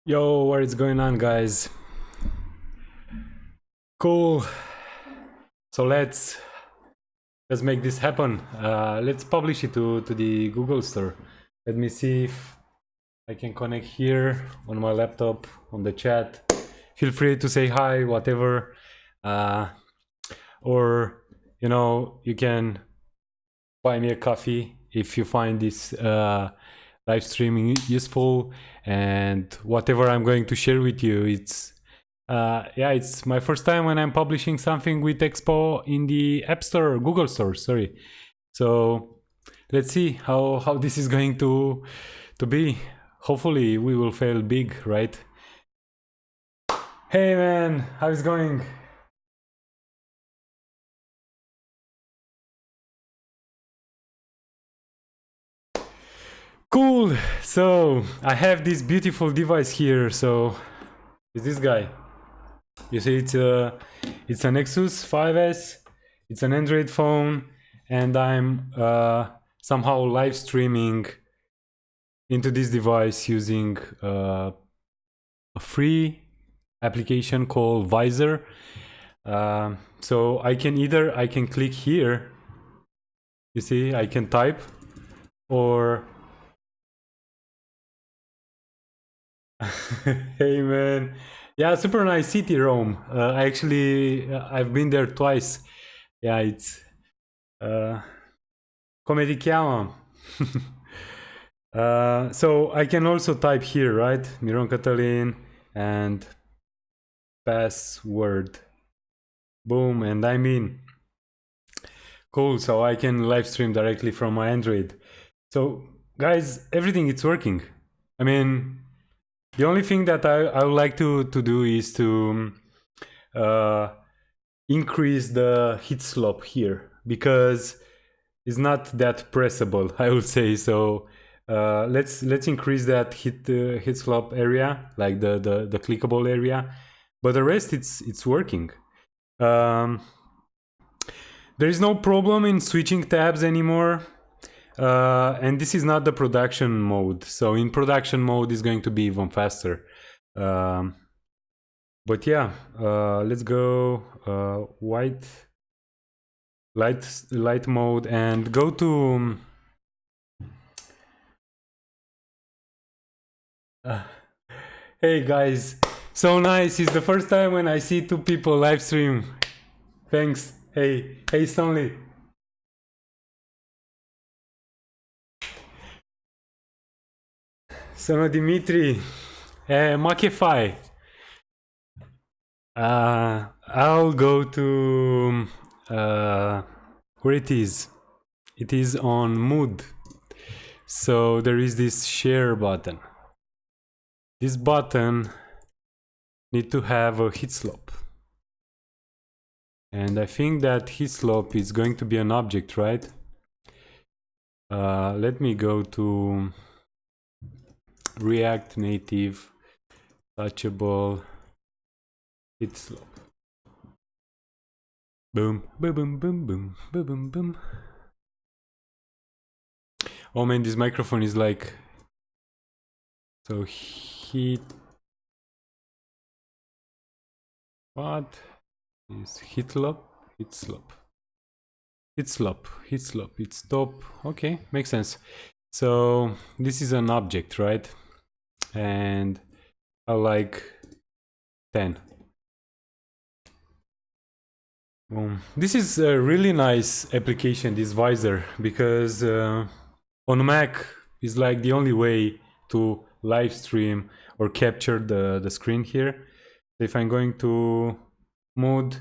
Yo, what is going on, guys? Cool. So let's make this happen. Let's publish it to the Google Store. Let me see if I can connect here on my laptop on the chat. Feel free to say hi, whatever. Or you can buy me a coffee if you find this live streaming useful, and whatever I'm going to share with you, it's my first time when I'm publishing something with Expo in the App Store, Google Store, sorry. So let's see how this is going to be. Hopefully we will fail big, right? Hey man, how's it going? Cool. So I have this beautiful device here. So is this guy. You see, it's a Nexus 5S. It's an Android phone, and I'm somehow live streaming into this device using a free application called Vultr. So I can click here. You see, I can type, or hey man, yeah, super nice city, Rome. I've been there twice. Yeah, it's come ti chiama? So I can also type here, right? Miron Catalin and password. Boom, and I'm in. Cool, so I can live stream directly from my Android. So guys, everything is working. I mean, the only thing that I would like to do is to increase the hit slope here, because it's not that pressable, I would say. So let's increase that hit slope area, like the clickable area, but the rest it's working. There is no problem in switching tabs anymore. And this is not the production mode, so in production mode is going to be even faster. But yeah, let's go light mode and go to hey guys, so nice. It's the first time when I see two people live stream. Thanks. Hey Stanley. Sono Dimitri. Makefai. I'll go to where it is. It is on mood. So there is this share button. This button need to have a hit slope. And I think that hit slope is going to be an object, right? Let me go to React Native touchable hit slope. Boom, boom, boom, boom, boom, boom, boom, boom. Oh man, this microphone is like so hit. What is hit slope? Hit slope. Hit slope. Hit slope. It's top. Okay, makes sense. So this is an object, right? And I like 10. This is a really nice application, this Vultr, because on Mac is like the only way to live stream or capture the screen here. If I'm going to mode,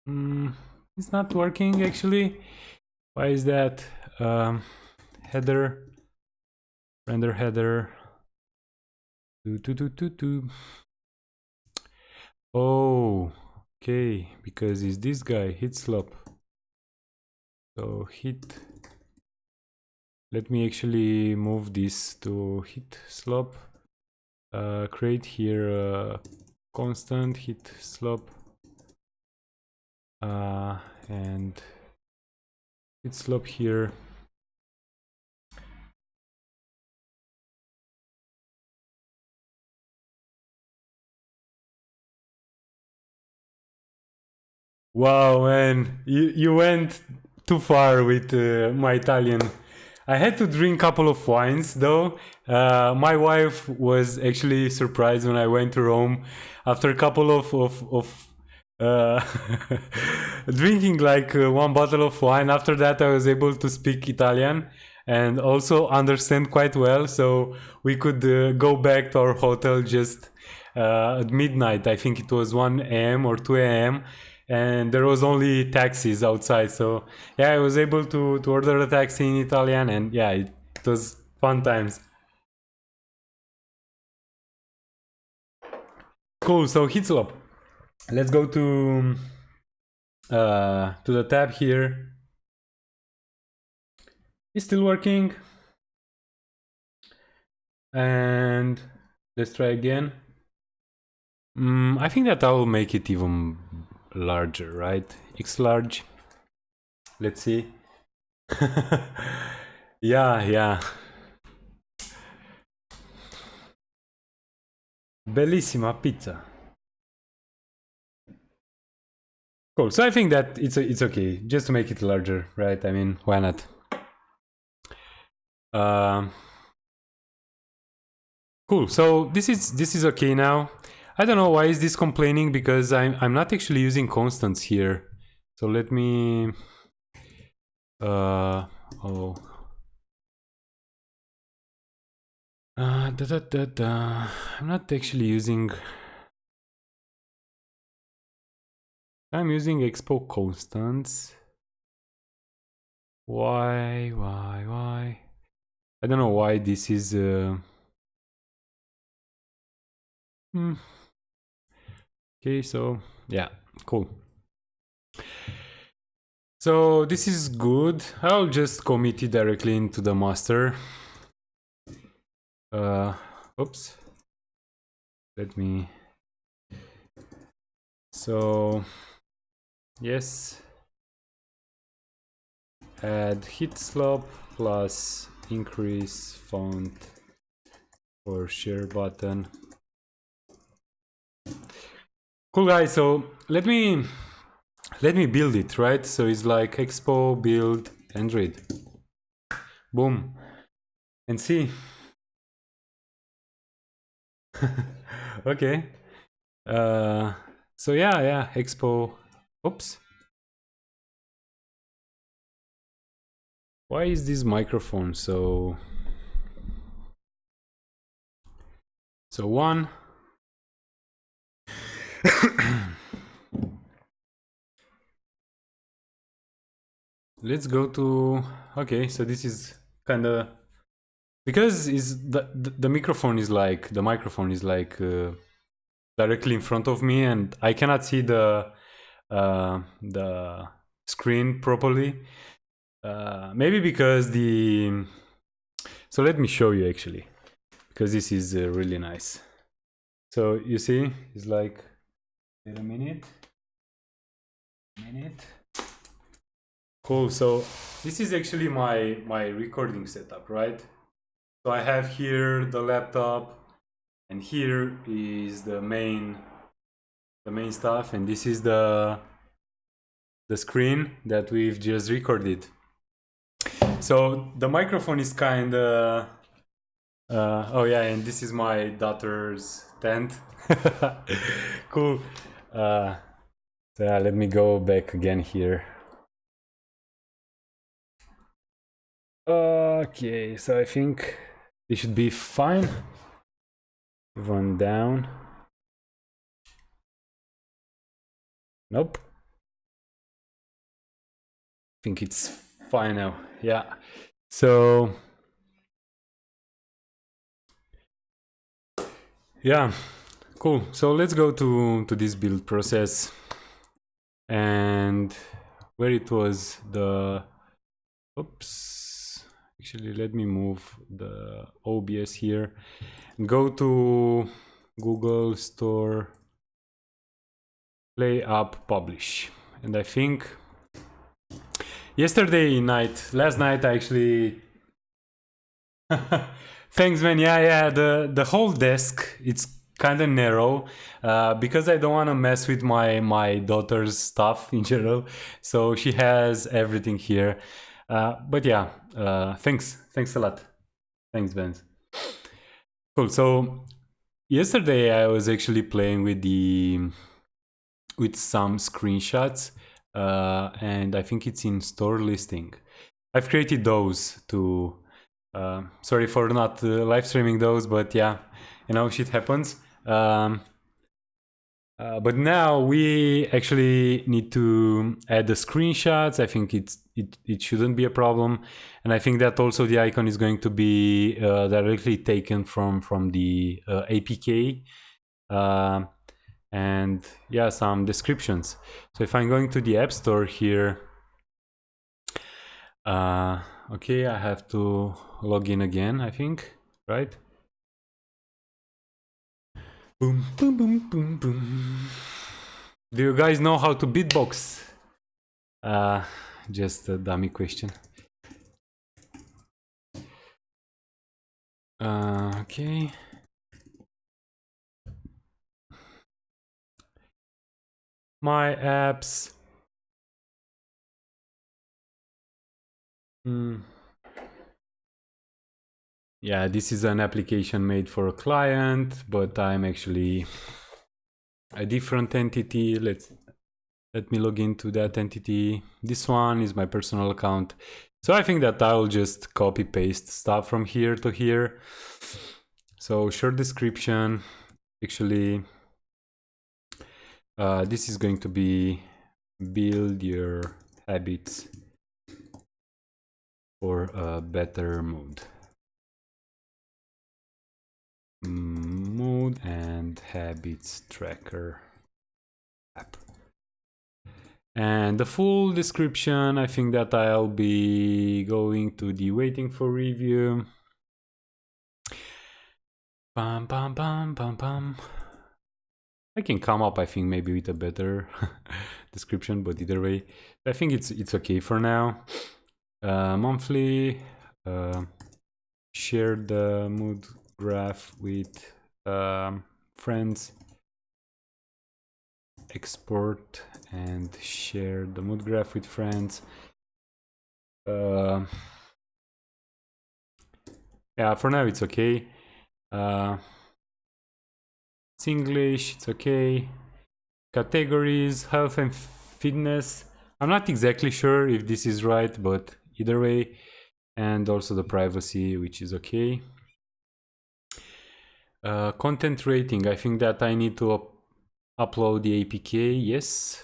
it's not working actually. Why is that? Header, render header. Oh, okay, because it's this guy, hit slope. So hit. Let me actually move this to hit slope. Create here a constant hit slope. And hit slope here. Wow, man, you went too far with my Italian. I had to drink a couple of wines though. My wife was actually surprised when I went to Rome after a couple of uh, drinking like one bottle of wine. After that, I was able to speak Italian and also understand quite well. So we could go back to our hotel just at midnight. I think it was 1 a.m. or 2 a.m. And there was only taxis outside. So yeah, I was able to order a taxi in Italian, and yeah, it was fun times. Cool. So Hitslop, let's go to the tab here. It's still working, and let's try again. I think that I'll make it even larger, right? X large. Let's see. Yeah. Bellissima pizza. Cool. So I think that it's okay just to make it larger, right? I mean, why not? Cool. So this is okay now. I don't know why is this complaining, because I'm not actually using constants here. So let me I'm not actually using. I'm using expo constants. Why? I don't know why this is. Okay, so yeah, cool. So this is good. I'll just commit it directly into the master. Oops. Let me. So yes. Add hit slop plus increase font for share button. Cool, guys. So let me build it, right? So it's like expo build Android. Boom. And see. Okay. So yeah, expo. Oops. Why is this microphone so one? Let's go to, okay, so this is kind of, because is the microphone is like directly in front of me, and I cannot see the screen properly. Maybe because so let me show you actually, because this is really nice. So you see, it's like, wait a minute. Cool. So this is actually my recording setup, right? So I have here the laptop, and here is the main stuff, and this is the screen that we've just recorded. So the microphone is kind of oh yeah, and this is my daughter's tent. Cool. So yeah, let me go back again here. Okay, so I think this should be fine. Run down. Nope. I think it's fine now. Yeah. So yeah, cool. So let's go to this build process, and where it was the, oops, actually let me move the OBS here, go to Google Store, play app, publish. And I think last night I actually thanks, man. Yeah, the whole desk, it's kind of narrow because I don't want to mess with my daughter's stuff in general. So she has everything here. But yeah, thanks a lot. Thanks, Ben. Cool. So yesterday I was actually playing with some screenshots, and I think it's in store listing. I've created those to. Sorry for not live streaming those, but yeah, you know, shit happens. But now we actually need to add the screenshots. I think it shouldn't be a problem, and I think that also the icon is going to be directly taken from the APK, and yeah, some descriptions. So if I'm going to the App Store here, okay, I have to log in again, I think, right? Boom, boom, boom, boom, boom. Do you guys know how to beatbox? Just a dummy question. Okay. My apps. Yeah, this is an application made for a client, but I'm actually a different entity. Let me log into that entity. This one is my personal account. So I think that I'll just copy paste stuff from here to here. So short description, actually, this is going to be build your habits for a better mood. Mood and habits tracker app. And the full description, I think that I'll be going to the waiting for review. Bam, bam, bam, bam, bam. I can come up, I think, maybe with a better description, but either way, I think it's okay for now. Monthly, share the mood graph with friends, export and share the mood graph with friends. Yeah, for now it's okay. It's English, it's okay. Categories, health and fitness. I'm not exactly sure if this is right, but either way. And also the privacy, which is okay. Content rating, I think that I need to upload the APK, yes.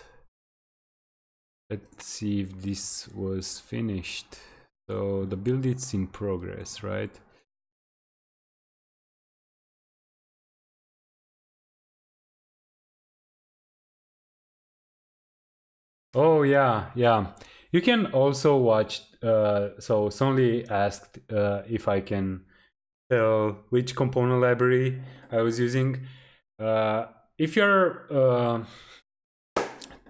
Let's see if this was finished. So the build is in progress, right? Oh yeah, yeah. You can also watch, so Sonli asked if I can tell which component library I was using. If you're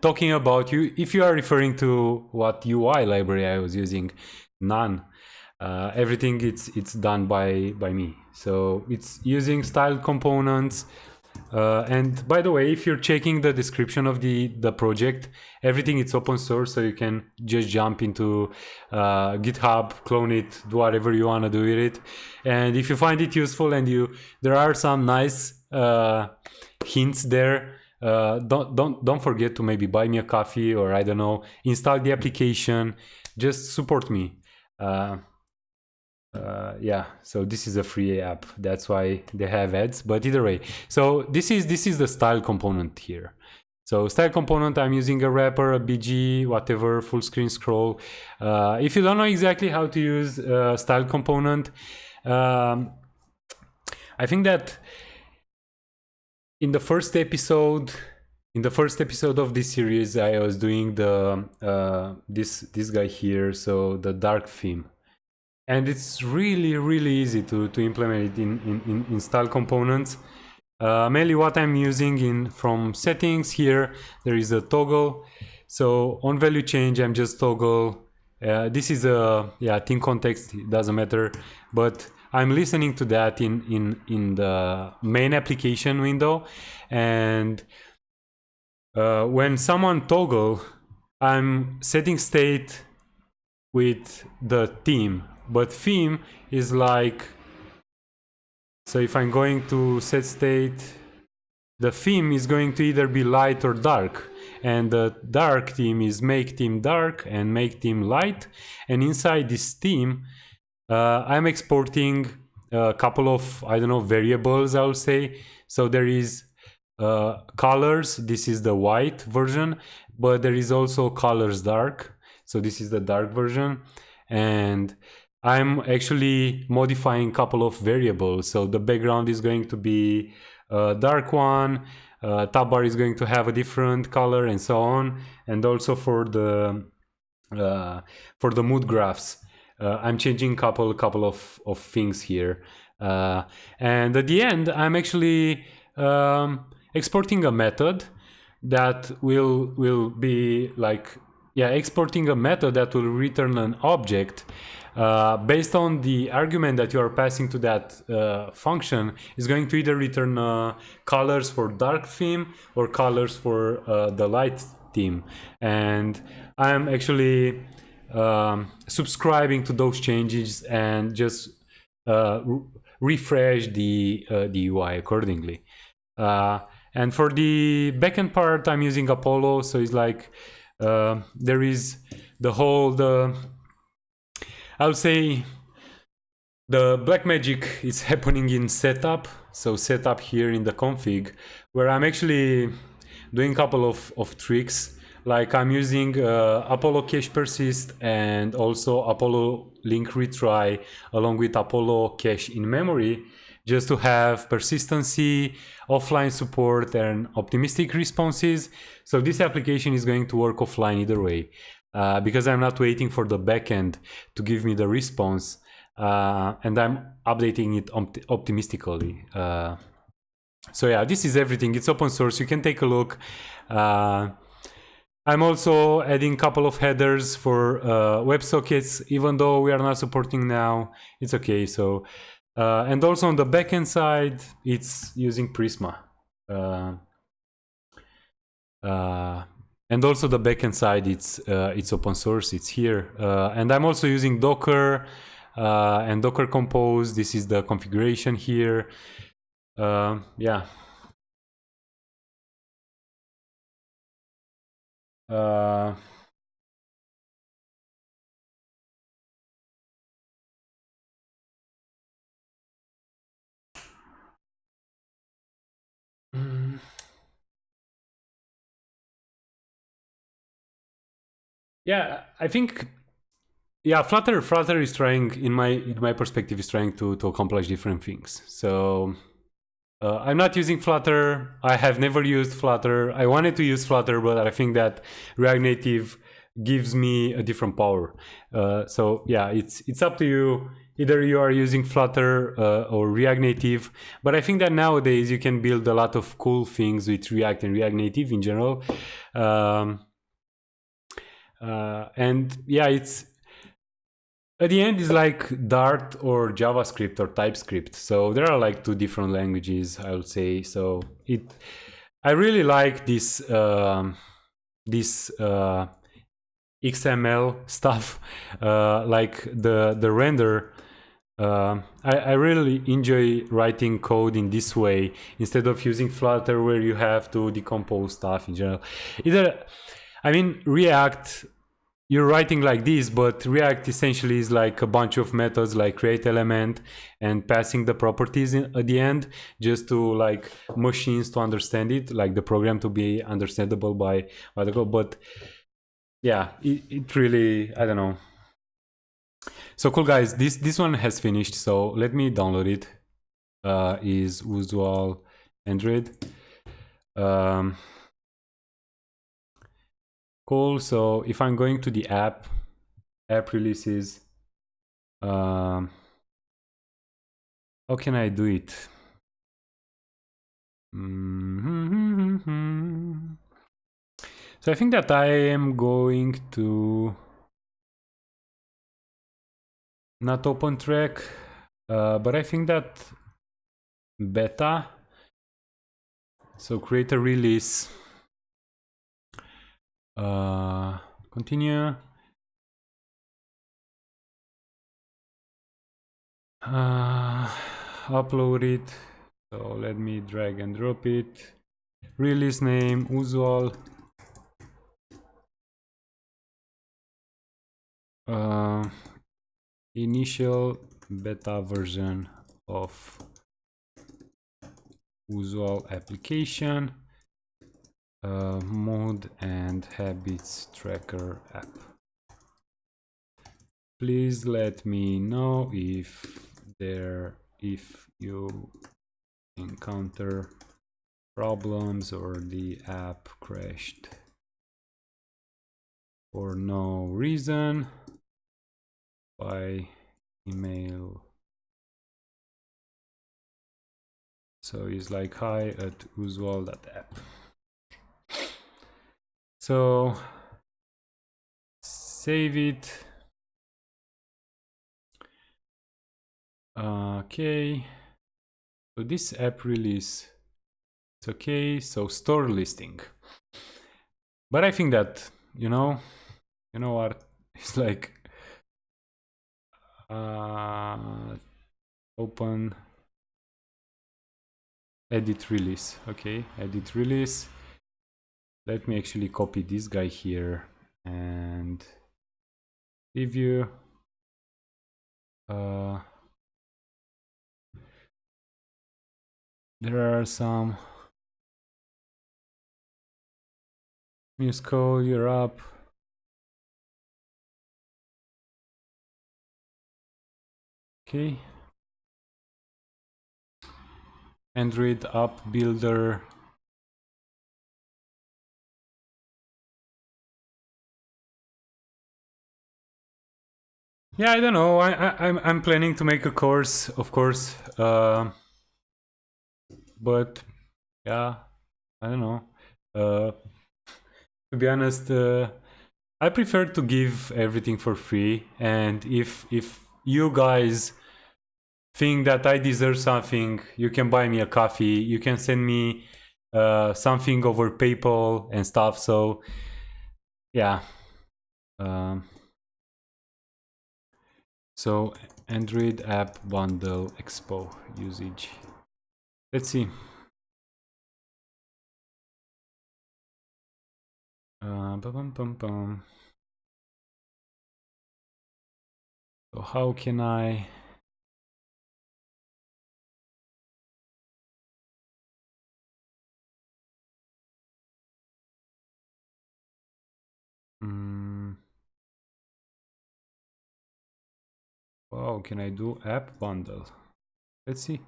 talking about if you are referring to what UI library I was using, none. Everything it's done by me. So it's using styled components. And by the way, if you're checking the description of the project, everything it's open source, so you can just jump into GitHub, clone it, do whatever you want to do with it. And if you find it useful and there are some nice hints there, don't forget to maybe buy me a coffee, or I don't know, install the application, just support me. Yeah, so this is a free app, that's why they have ads, but either way, so this is the style component here. So style component, I'm using a wrapper, a BG, whatever, full screen scroll. If you don't know exactly how to use style component, I think that in the first episode of this series, I was doing the this guy here, so the dark theme. And it's really easy to implement it in style components. Mainly what I'm using from settings here, there is a toggle. So on value change, I'm just toggle. This is a theme context, it doesn't matter. But I'm listening to that in the main application window, and when someone toggle, I'm setting state with the theme, but theme is like, so if I'm going to set state, the theme is going to either be light or dark, and the dark theme is make theme dark and make theme light, and inside this theme I'm exporting a couple of, I don't know, variables, I will say. So there is colors, this is the white version, but there is also colors dark, so this is the dark version, and I'm actually modifying a couple of variables. So the background is going to be a dark one, tab bar is going to have a different color, and so on. And also for the mood graphs, I'm changing a couple of things here, and at the end I'm actually exporting a method that will be like, yeah, exporting a method that will return an object based on the argument that you are passing to that function. Is going to either return colors for dark theme or colors for the light theme, and I'm actually subscribing to those changes and just refresh the UI accordingly. And for the backend part, I'm using Apollo, so it's like there is the whole, I would say the black magic is happening in setup. So setup here in the config, where I'm actually doing a couple of tricks. Like I'm using Apollo cache persist and also Apollo link retry along with Apollo cache in memory, just to have persistency, offline support, and optimistic responses. So this application is going to work offline either way, because I'm not waiting for the backend to give me the response, and I'm updating it optimistically. So yeah, this is everything. It's open source. You can take a look. I'm also adding a couple of headers for WebSockets, even though we are not supporting now. It's okay. So, and also on the backend side, it's using Prisma. And also the backend side, it's open source. It's here, and I'm also using Docker and docker-compose. This is the configuration here. Yeah. Yeah, I think, yeah, Flutter is trying, in my perspective, is trying to accomplish different things. So I'm not using Flutter. I have never used Flutter. I wanted to use Flutter, but I think that React Native gives me a different power. So yeah, it's up to you. Either you are using Flutter or React Native, but I think that nowadays you can build a lot of cool things with React and React Native in general. And yeah, it's at the end is like Dart or JavaScript or TypeScript. So there are like two different languages, I would say. So I really like this XML stuff, like the render. I really enjoy writing code in this way instead of using Flutter, where you have to decompose stuff in general. I mean, React, you're writing like this, but React essentially is like a bunch of methods like create element and passing the properties at the end, just to like machines to understand it, like the program to be understandable by the code. But yeah, it really, I don't know. So cool, guys, this one has finished, so let me download it. Is Uzual Android. Cool. So if I'm going to the app releases, how can I do it? So I think that I am going to not open track. But I think that beta, so create a release, continue, upload it. So let me drag and drop it. Release name Uzual. Initial beta version of Uzual application, mode and habits tracker app. Please let me know if you encounter problems or the app crashed for no reason by email. So it's like hi@Uzual.App. So save it. Okay. So this app release, it's okay. So store listing. But I think that, you know what? It's like open edit release. Okay, edit release. Let me actually copy this guy here and preview. There are some news code, you're up. Okay. Android app builder. Yeah, I don't know. I'm planning to make a course, of course. But yeah, I don't know. To be honest, I prefer to give everything for free. And if you guys think that I deserve something, you can buy me a coffee. You can send me something over PayPal and stuff. So yeah. So Android app bundle expo usage. Let's see. So how can I? Wow, can I do app bundle? Let's see.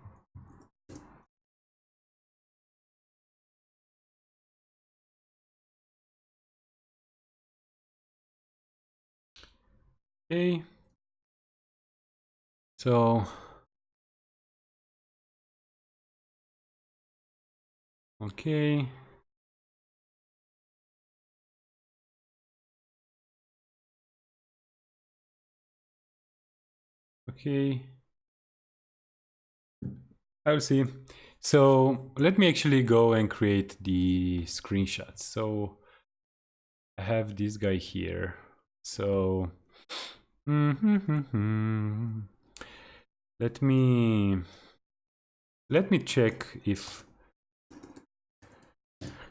Okay. So okay. Okay. I'll see. So let me actually go and create the screenshots. So I have this guy here. So let me check if.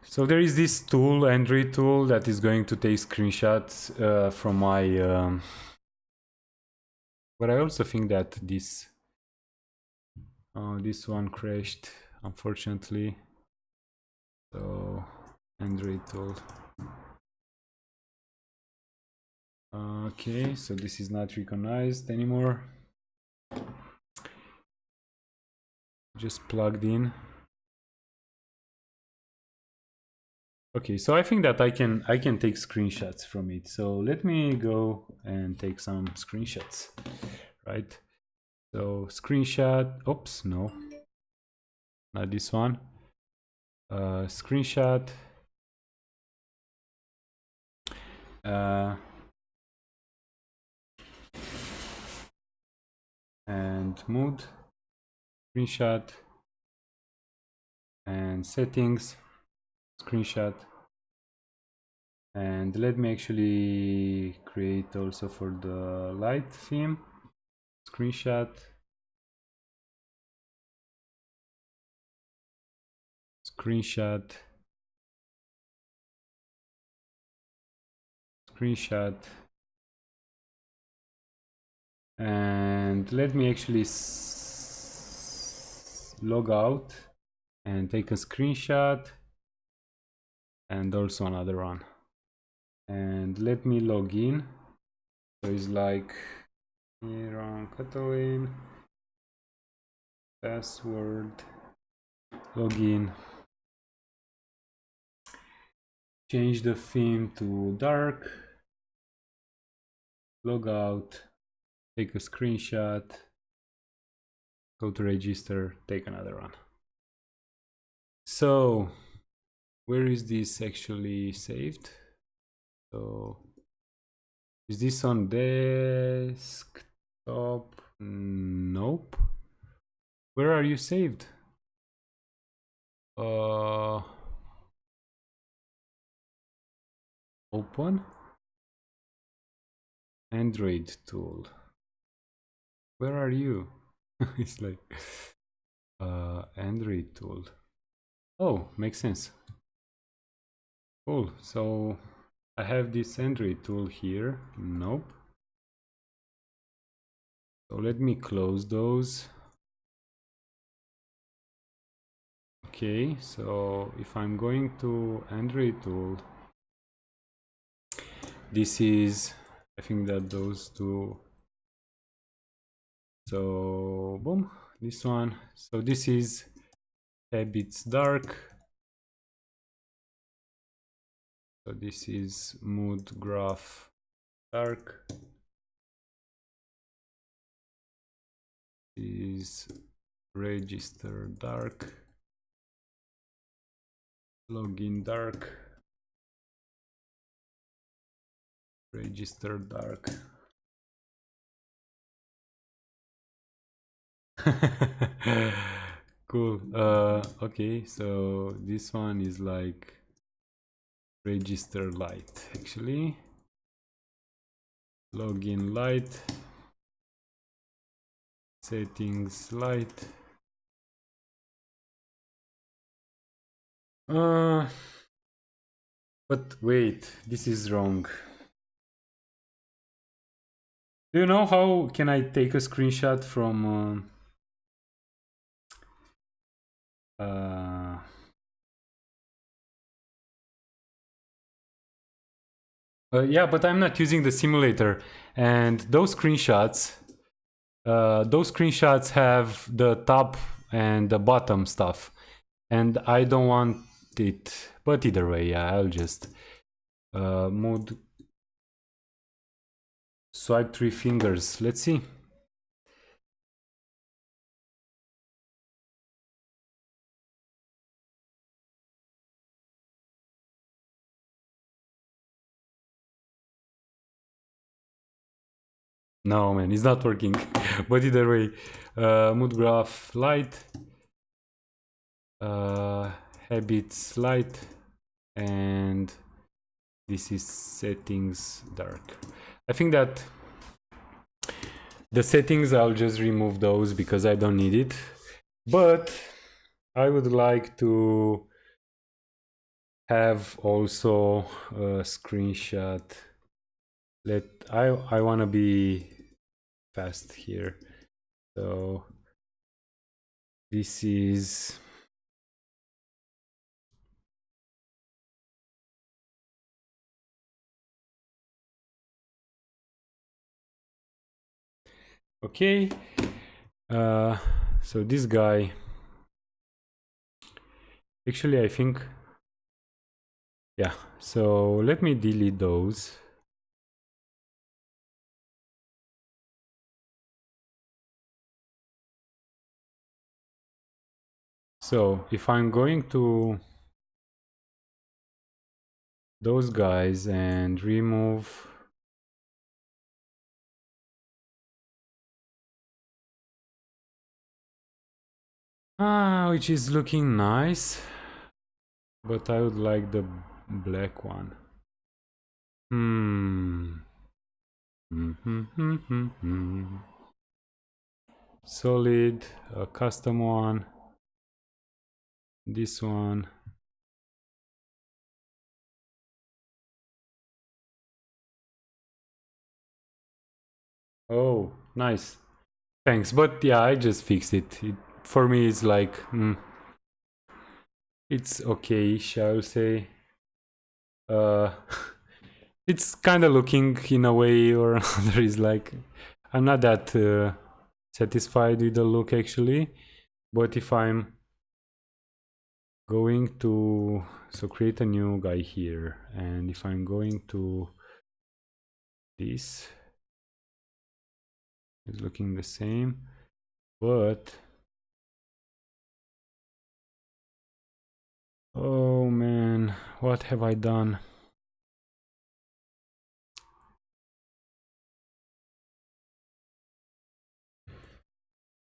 So there is this tool, Android tool, that is going to take screenshots from my. But I also think that this one crashed, unfortunately. So Android tool. Okay, so this is not recognized anymore. Just plugged in. Okay, so I think that I can take screenshots from it. So let me go and take some screenshots, right? So screenshot. Oops, no, not this one. Screenshot. and mood, screenshot, and settings, screenshot. And let me actually create also for the light theme, screenshot, screenshot, screenshot, and let me actually log out and take a screenshot and also another one, and let me log in. So it's like here on Catalin, password, login, change the theme to dark, log out, take a screenshot, go to register, take another one. So where is this actually saved? So is this on desktop? Nope. Where are you saved? Open Android tool. Where are you? It's like Android tool. Oh, makes sense. Cool. So I have this Android tool here. Nope. So let me close those. Okay, so if I'm going to Android tool, this is, I think that those two. So boom, this one. So this is habits dark. So this is mood graph dark. Is register dark. Login dark. Register dark. Cool. Okay, so this one is like register light actually. Login light. Settings light. But wait, this is wrong. Do you know how can I take a screenshot from yeah, but I'm not using the simulator, and those screenshots have the top and the bottom stuff, and I don't want it. But either way, yeah, I'll just mood swipe 3 fingers. Let's see. No, man, it's not working. But either way, mood graph light, habits light, and this is settings dark. I think that the settings, I'll just remove those because I don't need it. But I would like to have also a screenshot. I want to be fast here. So this is okay. So this guy, actually, I think, yeah. So let me delete those. So if I'm going to those guys and remove Which is looking nice, but I would like the black one. Solid, a custom one, this one. Oh, nice. Thanks, but yeah, I just fixed it. For me, it's like, it's okay-ish, I would say. It's kind of looking in a way or another is like, I'm not that satisfied with the look actually, but if I'm going to, so create a new guy here, and if I'm going to this, it's looking the same, but oh man, what have I done?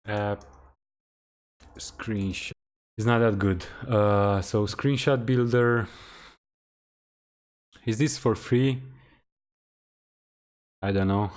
App screenshot is not that good. So screenshot builder, is this for free? I don't know.